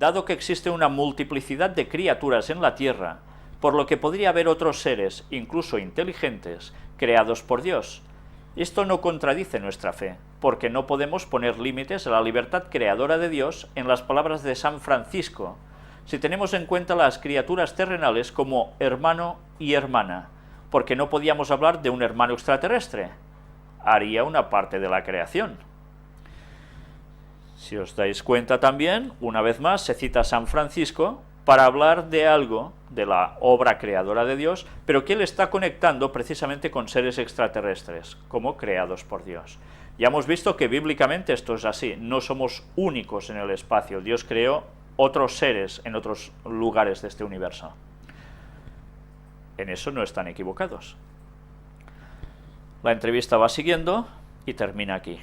dado que existe una multiplicidad de criaturas en la Tierra, por lo que podría haber otros seres, incluso inteligentes, creados por Dios. Esto no contradice nuestra fe, porque no podemos poner límites a la libertad creadora de Dios en las palabras de San Francisco, si tenemos en cuenta las criaturas terrenales como hermano y hermana, porque no podíamos hablar de un hermano extraterrestre, haría una parte de la creación. Si os dais cuenta también, una vez más se cita a San Francisco para hablar de algo, de la obra creadora de Dios, pero que él está conectando precisamente con seres extraterrestres, como creados por Dios. Ya hemos visto que bíblicamente esto es así, no somos únicos en el espacio, Dios creó otros seres en otros lugares de este universo. En eso no están equivocados. La entrevista va siguiendo y termina aquí.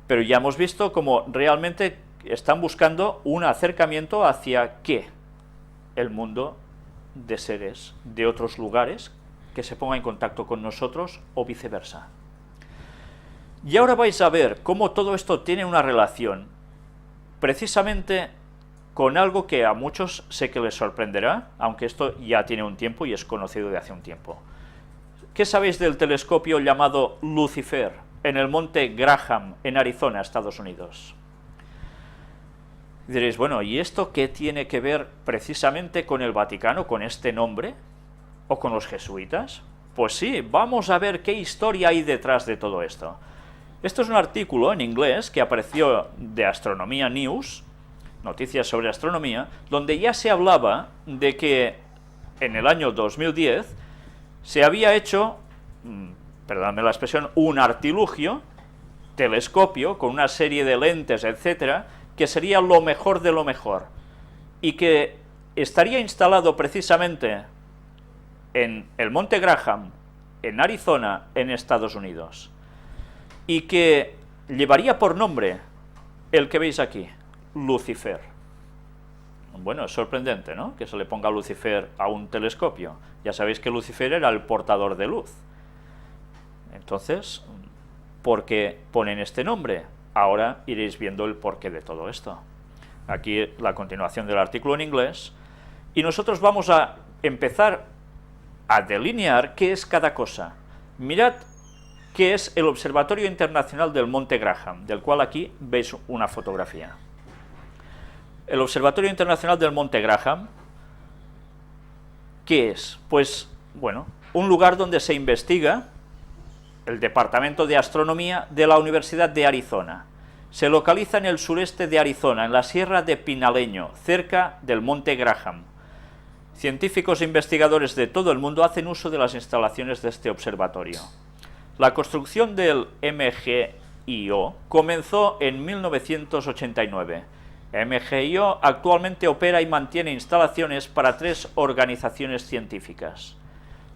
Pero ya hemos visto cómo realmente están buscando un acercamiento hacia ¿qué? El mundo de seres de otros lugares que se ponga en contacto con nosotros o viceversa. Y ahora vais a ver cómo todo esto tiene una relación precisamente con algo que a muchos sé que les sorprenderá, aunque esto ya tiene un tiempo y es conocido de hace un tiempo. ¿Qué sabéis del telescopio llamado Lucifer en el monte Graham, en Arizona, Estados Unidos? Diréis, bueno, ¿y esto qué tiene que ver precisamente con el Vaticano, con este nombre? ¿O con los jesuitas? Pues sí, vamos a ver qué historia hay detrás de todo esto. Esto es un artículo en inglés que apareció de Astronomía News, noticias sobre astronomía, donde ya se hablaba de que en el año 2010 se había hecho, perdóname la expresión, un artilugio, telescopio, con una serie de lentes, etcétera, que sería lo mejor de lo mejor, y que estaría instalado precisamente en el Monte Graham, en Arizona, en Estados Unidos, y que llevaría por nombre el que veis aquí, Lucifer. Bueno, es sorprendente, ¿no?, que se le ponga Lucifer a un telescopio. Ya sabéis que Lucifer era el portador de luz. Entonces, ¿por qué ponen este nombre? Ahora iréis viendo el porqué de todo esto. Aquí la continuación del artículo en inglés, y nosotros vamos a empezar a delinear qué es cada cosa. Mirad qué es el Observatorio Internacional del Monte Graham, del cual aquí veis una fotografía. El Observatorio Internacional del Monte Graham, ¿qué es? Pues, bueno, un lugar donde se investiga el Departamento de Astronomía de la Universidad de Arizona. Se localiza en el sureste de Arizona, en la Sierra de Pinaleño, cerca del Monte Graham. Científicos e investigadores de todo el mundo hacen uso de las instalaciones de este observatorio. La construcción del MGIO comenzó en 1989. MGIO actualmente opera y mantiene instalaciones para 3 organizaciones científicas.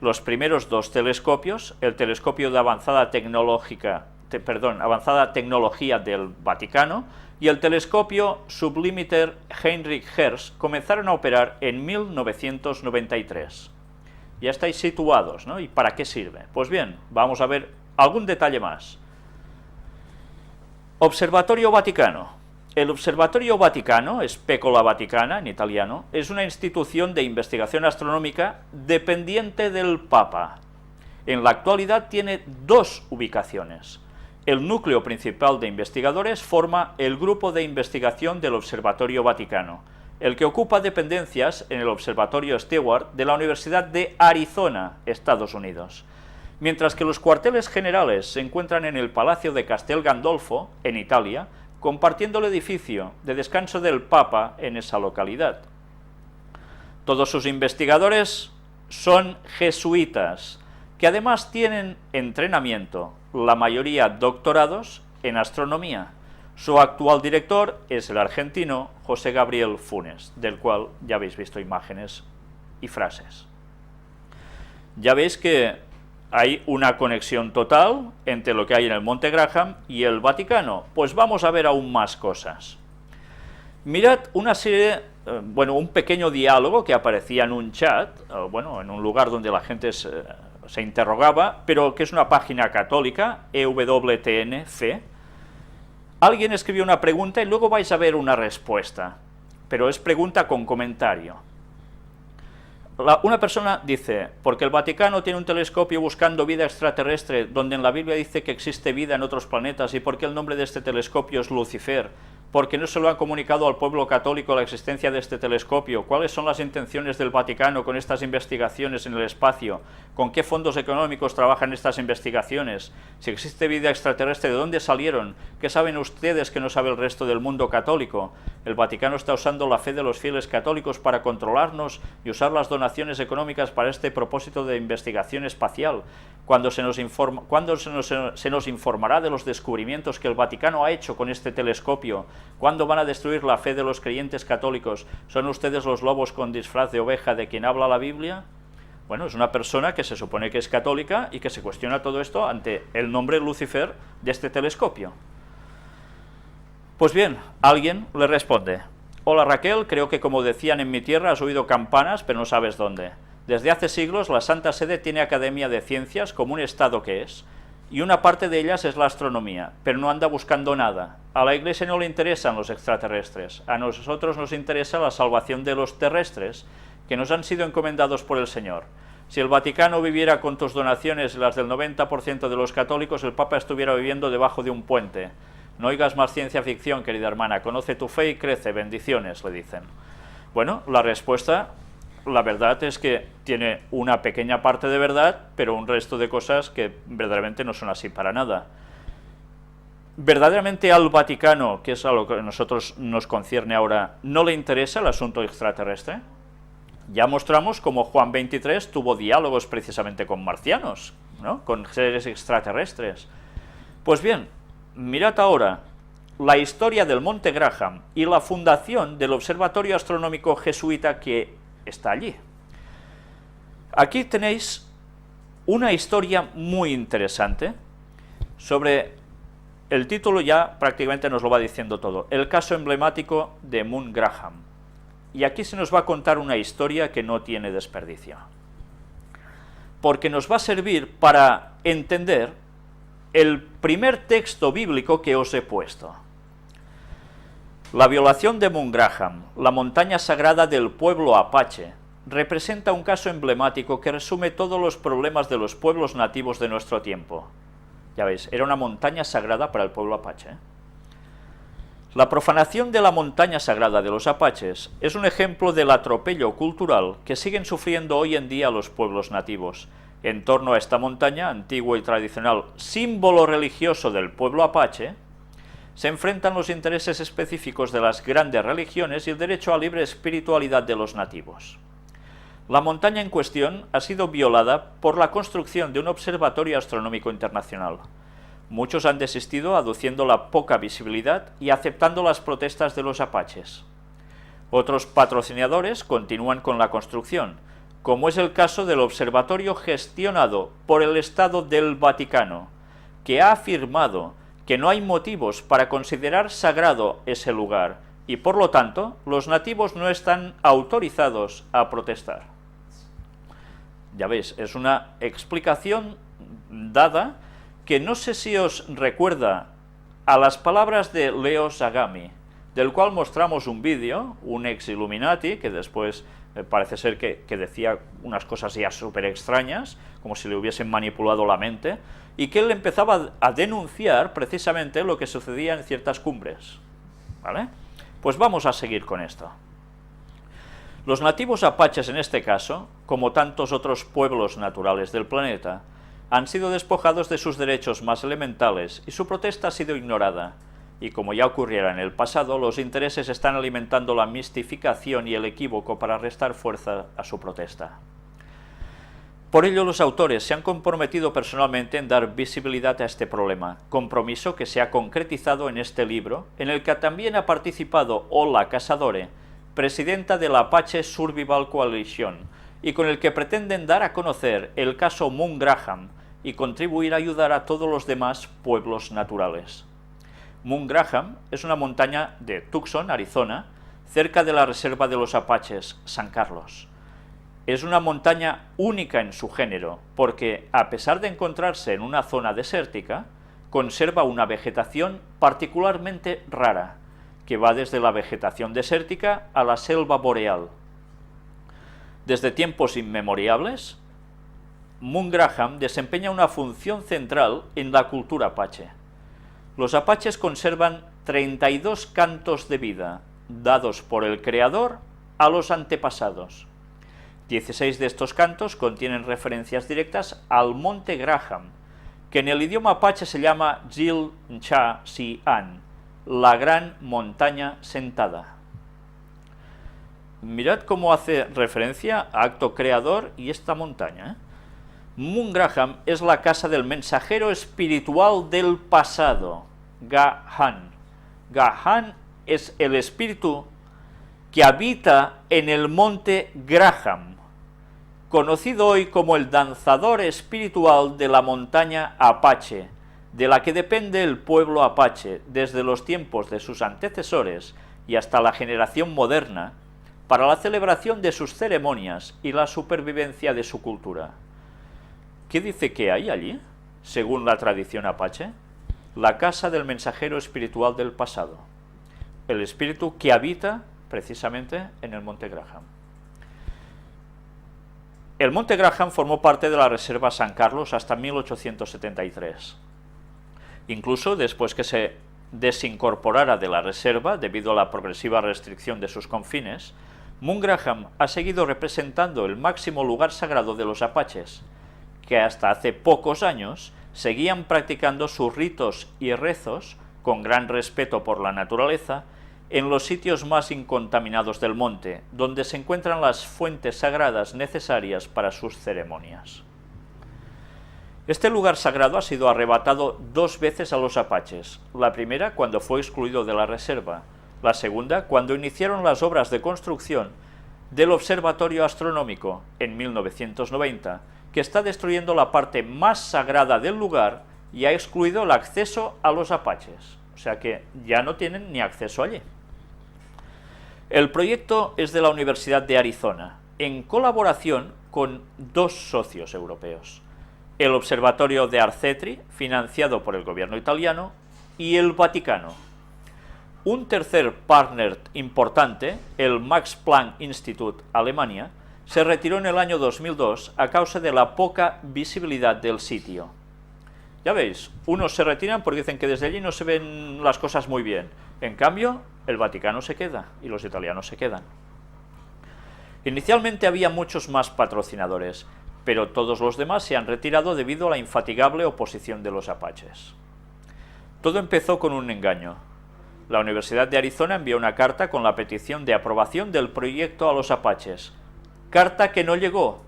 Los primeros 2 telescopios, el telescopio de avanzada tecnología del Vaticano y el telescopio Sublimiter Heinrich Hertz, comenzaron a operar en 1993. Ya estáis situados, ¿no? ¿Y para qué sirve? Pues bien, vamos a ver algún detalle más. Observatorio Vaticano. El Observatorio Vaticano, Specola Vaticana en italiano, es una institución de investigación astronómica dependiente del Papa. En la actualidad tiene 2 ubicaciones. El núcleo principal de investigadores forma el Grupo de Investigación del Observatorio Vaticano, el que ocupa dependencias en el Observatorio Stewart de la Universidad de Arizona, Estados Unidos, mientras que los cuarteles generales se encuentran en el Palacio de Castel Gandolfo, en Italia, compartiendo el edificio de descanso del Papa en esa localidad. Todos sus investigadores son jesuitas, que además tienen entrenamiento, la mayoría doctorados en astronomía. Su actual director es el argentino José Gabriel Funes, del cual ya habéis visto imágenes y frases. Ya veis que hay una conexión total entre lo que hay en el Monte Graham y el Vaticano. Pues vamos a ver aún más cosas. Mirad una serie, un pequeño diálogo que aparecía en un chat, en un lugar donde la gente se interrogaba, pero que es una página católica, EWTN-Fe. Alguien escribió una pregunta y luego vais a ver una respuesta. pero es pregunta con comentario. Una persona dice, porque el Vaticano tiene un telescopio buscando vida extraterrestre, donde en la Biblia dice que existe vida en otros planetas, y porque el nombre de este telescopio es Lucifer, porque no se lo han comunicado al pueblo católico la existencia de este telescopio, cuáles son las intenciones del Vaticano con estas investigaciones en el espacio, con qué fondos económicos trabajan estas investigaciones, si existe vida extraterrestre, de dónde salieron, qué saben ustedes que no sabe el resto del mundo católico. El Vaticano está usando la fe de los fieles católicos para controlarnos y usar las donaciones económicas para este propósito de investigación espacial. ¿Cuándo se nos informará de los descubrimientos que el Vaticano ha hecho con este telescopio? ¿Cuándo van a destruir la fe de los creyentes católicos? ¿Son ustedes los lobos con disfraz de oveja de quien habla la Biblia? Bueno, es una persona que se supone que es católica y que se cuestiona todo esto ante el nombre Lucifer de este telescopio. Pues bien, alguien le responde: hola Raquel, creo que como decían en mi tierra has oído campanas, pero no sabes dónde. Desde hace siglos la Santa Sede tiene Academia de Ciencias como un estado que es, y una parte de ellas es la astronomía, pero no anda buscando nada. A la Iglesia no le interesan los extraterrestres, a nosotros nos interesa la salvación de los terrestres, que nos han sido encomendados por el Señor. Si el Vaticano viviera con tus donaciones y las del 90% de los católicos, el Papa estuviera viviendo debajo de un puente. No oigas más ciencia ficción, querida hermana, conoce tu fe y crece, bendiciones, le dicen. Bueno, la respuesta, la verdad es que tiene una pequeña parte de verdad, pero un resto de cosas que verdaderamente no son así para nada. ¿Verdaderamente al Vaticano, que es a lo que a nosotros nos concierne ahora, no le interesa el asunto extraterrestre? Ya mostramos cómo Juan 23 tuvo diálogos precisamente con marcianos, ¿no?, con seres extraterrestres. Pues bien, mirad ahora la historia del Monte Graham y la fundación del Observatorio Astronómico Jesuita que está allí. Aquí tenéis una historia muy interesante sobre el título, ya prácticamente nos lo va diciendo todo, el caso emblemático de Mount Graham. Y aquí se nos va a contar una historia que no tiene desperdicio, porque nos va a servir para entender el primer texto bíblico que os he puesto. La violación de Mount Graham, la montaña sagrada del pueblo apache, representa un caso emblemático que resume todos los problemas de los pueblos nativos de nuestro tiempo. Ya veis, era una montaña sagrada para el pueblo apache. La profanación de la montaña sagrada de los apaches es un ejemplo del atropello cultural que siguen sufriendo hoy en día los pueblos nativos. En torno a esta montaña, antiguo y tradicional símbolo religioso del pueblo apache, se enfrentan los intereses específicos de las grandes religiones y el derecho a libre espiritualidad de los nativos. La montaña en cuestión ha sido violada por la construcción de un observatorio astronómico internacional. Muchos han desistido aduciendo la poca visibilidad y aceptando las protestas de los apaches. Otros patrocinadores continúan con la construcción, como es el caso del observatorio gestionado por el Estado del Vaticano, que ha afirmado que no hay motivos para considerar sagrado ese lugar y, por lo tanto, los nativos no están autorizados a protestar. Ya veis, es una explicación dada que no sé si os recuerda a las palabras de Leo Sagami, del cual mostramos un vídeo, un ex Illuminati, que después parece ser que decía unas cosas ya súper extrañas, como si le hubiesen manipulado la mente, y que él empezaba a denunciar precisamente lo que sucedía en ciertas cumbres, ¿vale? Pues vamos a seguir con esto. Los nativos apaches en este caso, como tantos otros pueblos naturales del planeta, han sido despojados de sus derechos más elementales y su protesta ha sido ignorada, y como ya ocurriera en el pasado, los intereses están alimentando la mistificación y el equívoco para restar fuerza a su protesta. Por ello, los autores se han comprometido personalmente en dar visibilidad a este problema, compromiso que se ha concretizado en este libro, en el que también ha participado Ola Casadore, presidenta de la Apache Survival Coalition, y con el que pretenden dar a conocer el caso Mount Graham y contribuir a ayudar a todos los demás pueblos naturales. Mount Graham es una montaña de Tucson, Arizona, cerca de la reserva de los apaches, San Carlos. Es una montaña única en su género, porque, a pesar de encontrarse en una zona desértica, conserva una vegetación particularmente rara, que va desde la vegetación desértica a la selva boreal. Desde tiempos inmemoriales, Moon Graham desempeña una función central en la cultura apache. Los apaches conservan 32 cantos de vida, dados por el creador a los antepasados. 16 de estos cantos contienen referencias directas al monte Graham, que en el idioma apache se llama Jil Ncha Si An, la gran montaña sentada. Mirad cómo hace referencia a acto creador y esta montaña. Moon Graham es la casa del mensajero espiritual del pasado, Gahan. Gahan es el espíritu que habita en el monte Graham, conocido hoy como el danzador espiritual de la montaña Apache, de la que depende el pueblo apache desde los tiempos de sus antecesores y hasta la generación moderna, para la celebración de sus ceremonias y la supervivencia de su cultura. ¿Qué dice que hay allí, según la tradición apache? La casa del mensajero espiritual del pasado, el espíritu que habita precisamente en el monte Graham. El monte Graham formó parte de la Reserva San Carlos hasta 1873. Incluso después que se desincorporara de la reserva debido a la progresiva restricción de sus confines, Moon Graham ha seguido representando el máximo lugar sagrado de los apaches, que hasta hace pocos años seguían practicando sus ritos y rezos, con gran respeto por la naturaleza, en los sitios más incontaminados del monte, donde se encuentran las fuentes sagradas necesarias para sus ceremonias. Este lugar sagrado ha sido arrebatado 2 veces a los apaches, la primera cuando fue excluido de la reserva, la segunda cuando iniciaron las obras de construcción del Observatorio Astronómico en 1990, que está destruyendo la parte más sagrada del lugar y ha excluido el acceso a los apaches, o sea que ya no tienen ni acceso allí. El proyecto es de la Universidad de Arizona, en colaboración con 2 socios europeos, el Observatorio de Arcetri, financiado por el gobierno italiano, y el Vaticano. Un tercer partner importante, el Max Planck Institute, Alemania, se retiró en el año 2002 a causa de la poca visibilidad del sitio. Ya veis, unos se retiran porque dicen que desde allí no se ven las cosas muy bien. En cambio, el Vaticano se queda y los italianos se quedan. Inicialmente había muchos más patrocinadores, pero todos los demás se han retirado debido a la infatigable oposición de los apaches. Todo empezó con un engaño. La Universidad de Arizona envió una carta con la petición de aprobación del proyecto a los apaches, carta que no llegó,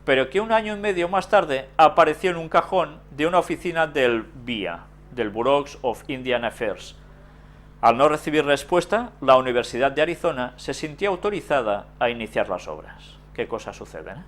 pero que 1 año y medio más tarde apareció en un cajón de una oficina del BIA, del Bureau of Indian Affairs. Al no recibir respuesta, la Universidad de Arizona se sintió autorizada a iniciar las obras. ¿Qué cosas suceden,